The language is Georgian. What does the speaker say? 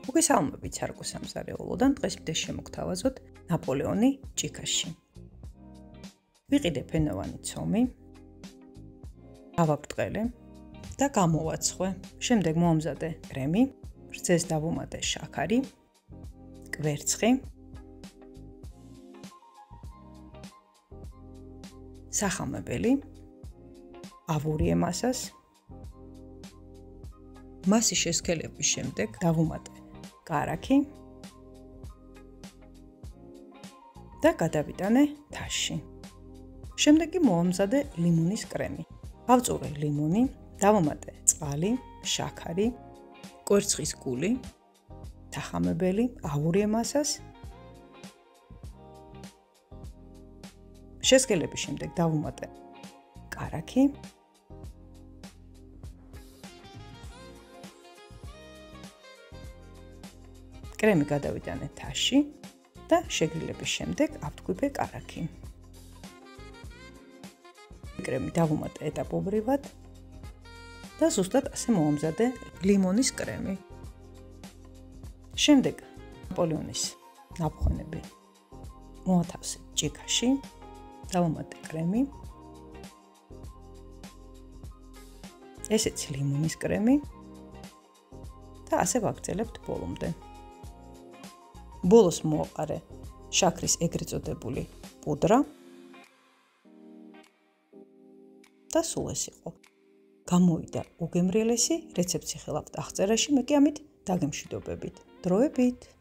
მოგესალმებით სარკო სამზარეულოდან, დღეს მდეს შემოგთავაზოთ ნაპოლეონი ჭიქაში. ვიყიდე ფენოვანი ცომი, ავაბრტყელე და გამოვაცხვე. შემდეგ მომზადე კრემი, რძეს დავუმატე შაქარი, კვერცხი, სახამებელი, ავურიე მასას. მასის შესქელების შემდეგ დავუმატე კარაქი და გადავიტანე თაში. შემდეგ კი მოვამზადე ლიმონის კრემი. ავწურე ლიმონი, დავუმატე წყალი, შაქარი, კვერცხის გული, სახამებელი, ავურიე მასას. შესქელების შემდეგ დავუმატე კარაქი. კრემი გადავიტანე თაში და შეგრილების შემდეგ ავთქვიფე კარაქი. კრემი დავუმატე ეტაპობრივად და ზუსტად ასე მოვამზადე ლიმონის კრემი. შემდეგ ნაპოლეონის ნაფხონები მოვათავსე ჭიქაში, დავუმატე კრემი, ესეც ლიმონის კრემი და ასე ვაგრძელებთ ბოლომდე. ბოლოს მოვაყარე შაქრის ეგრეთ წოდებული პუდრა და სულ ეს იყო. გამოვიდა უგემრიელესი რეცეპტი ხელავთ აღწერაში, მე კი ამით დაგემშვიდობებით. დროებით.